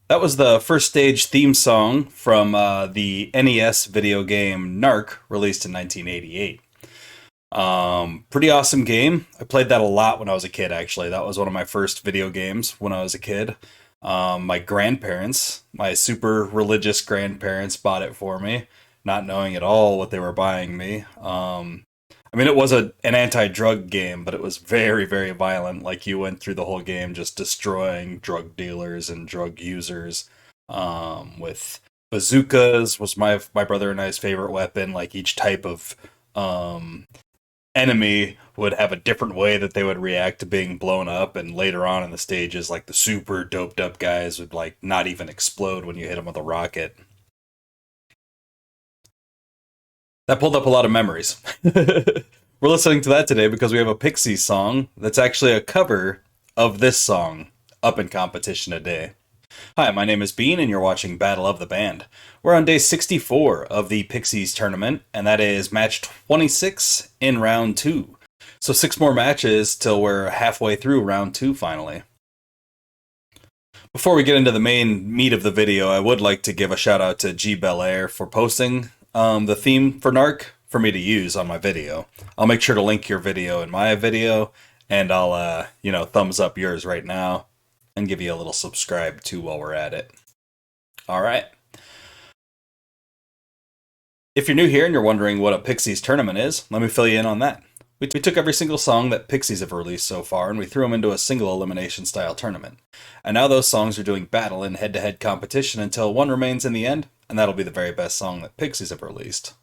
That was the first stage theme song from the NES video game NARC, released in 1988. Pretty awesome game. I played that a lot when I was a kid, actually. That was one of my first video games when I was a kid. My grandparents, my super religious grandparents, bought it for me, not knowing at all what they were buying me. I mean, it was an anti-drug game, but it was very, very violent. Like, you went through the whole game just destroying drug dealers and drug users. With bazookas was my brother and I's favorite weapon. Like, each type of um, enemy would have a different way that they would react to being blown up. And later on in the stages, like the super doped up guys would like not even explode when you hit them with a rocket. That pulled up a lot of memories. We're listening to that today because we have a Pixies song that's actually a cover of this song up in competition today. Hi, my name is Bean, and you're watching Battle of the Band. We're on day 64 of the Pixies tournament, and that is match 26 in round 2. So 6 more matches till we're halfway through round 2 finally. Before we get into the main meat of the video, I would like to give a shout out to G Belair for posting the theme for NARC for me to use on my video. I'll make sure to link your video in my video, and I'll, thumbs up yours right now and give you a little subscribe too while we're at it. All right. If you're new here and you're wondering what a Pixies tournament is, let me fill you in on that. We took every single song that Pixies have released so far and we threw them into a single elimination style tournament. And now those songs are doing battle in head-to-head competition until one remains in the end, and that'll be the very best song that Pixies have released.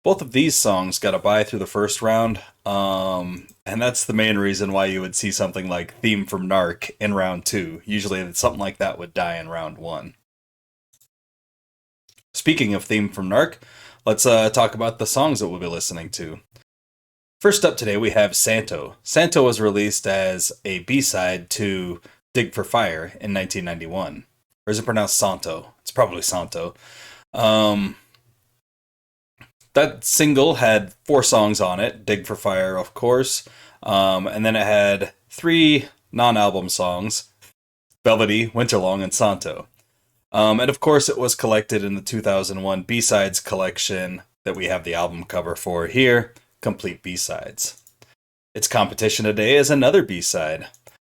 Both of these songs got a bye through the first round, and that's the main reason why you would see something like Theme from NARC in round 2. Usually something like that would die in round 1. Speaking of Theme from NARC, let's talk about the songs that we'll be listening to. First up today we have Santo. Santo was released as a B-side to Dig for Fire in 1991. Or is it pronounced Santo? It's probably Santo. That single had 4 songs on it. Dig for Fire, of course. And then it had 3 non-album songs. Velvety, Winterlong, and Santo. And of course it was collected in the 2001 B-Sides collection that we have the album cover for here. Complete B-Sides. Its competition today is another B-side.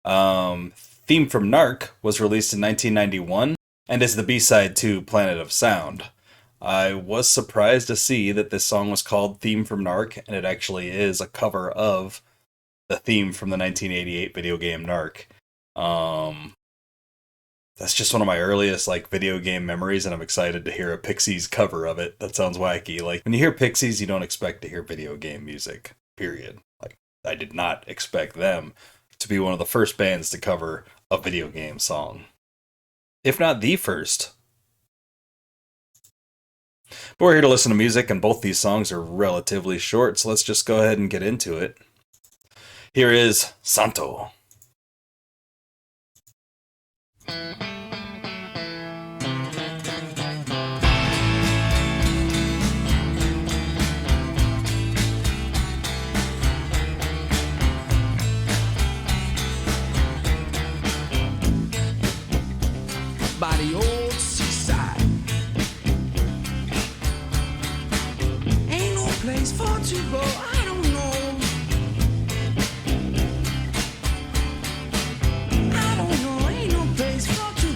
Theme from NARC was released in 1991 and is the B-side to Planet of Sound. I was surprised to see that this song was called Theme from NARC, and it actually is a cover of the theme from the 1988 video game NARC. That's just one of my earliest video game memories, and I'm excited to hear a Pixies cover of it. That sounds wacky. Like, when you hear Pixies, you don't expect to hear video game music, period. Like, I did not expect them to be one of the first bands to cover a video game song. If not the first. But we're here to listen to music, and both these songs are relatively short, so let's just go ahead and get into it. Here is Santo. By the old seaside, ain't no place for to go. I don't know. I don't know. Ain't no place for to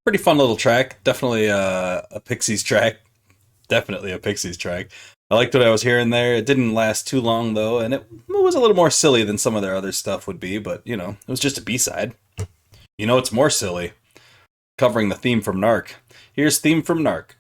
Pretty fun little track. Definitely a Pixies track. Definitely a Pixies track. I liked what I was hearing there. It didn't last too long though, and it was a little more silly than some of their other stuff would be, but you know, it was just a B-side. You know it's more silly? Covering the theme from NARC. Here's theme from NARC.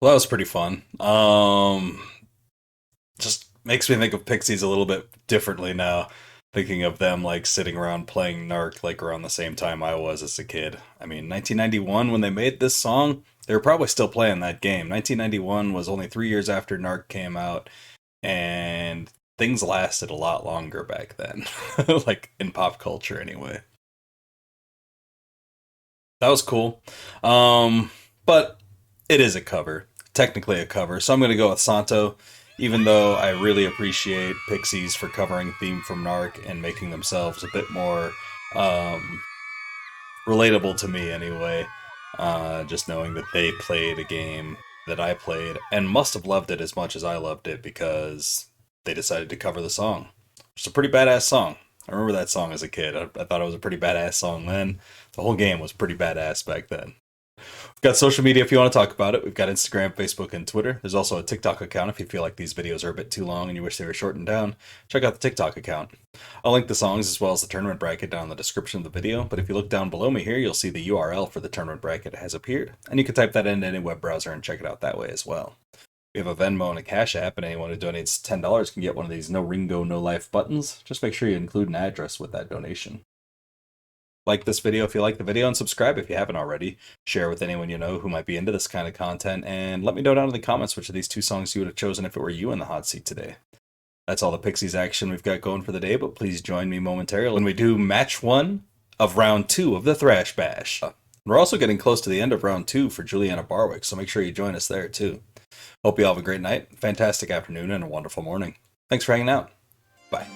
Well, that was pretty fun. Just makes me think of Pixies a little bit differently now. Thinking of them like sitting around playing NARC like around the same time I was as a kid. I mean, 1991 when they made this song, they were probably still playing that game. 1991 was only 3 years after NARC came out, and things lasted a lot longer back then, like in pop culture anyway. That was cool. But it is a cover, technically a cover. So I'm going to go with Santo, even though I really appreciate Pixies for covering theme from NARC and making themselves a bit more um, relatable to me anyway. Just knowing that they played a game that I played and must have loved it as much as I loved it because they decided to cover the song. It's a pretty badass song. I remember that song as a kid. I thought it was a pretty badass song then. The whole game was pretty badass back then. We've got social media if you want to talk about it. We've got Instagram, Facebook, and Twitter. There's also a TikTok account if you feel like these videos are a bit too long and you wish they were shortened down. Check out the TikTok account. I'll link the songs as well as the tournament bracket down in the description of the video, but if you look down below me here, you'll see the URL for the tournament bracket has appeared, and you can type that into any web browser and check it out that way as well. We have a Venmo and a Cash App, and anyone who donates $10 can get one of these No Ringo, No Life buttons. Just make sure you include an address with that donation. Like this video if you like the video, and subscribe if you haven't already. Share with anyone you know who might be into this kind of content, and let me know down in the comments which of these two songs you would have chosen if it were you in the hot seat today. That's all the Pixies action we've got going for the day, but please join me momentarily when we do match 1 of round 2 of the Thrash Bash. We're also getting close to the end of round 2 for Juliana Barwick, so make sure you join us there too. Hope you all have a great night, fantastic afternoon, and a wonderful morning. Thanks for hanging out. Bye.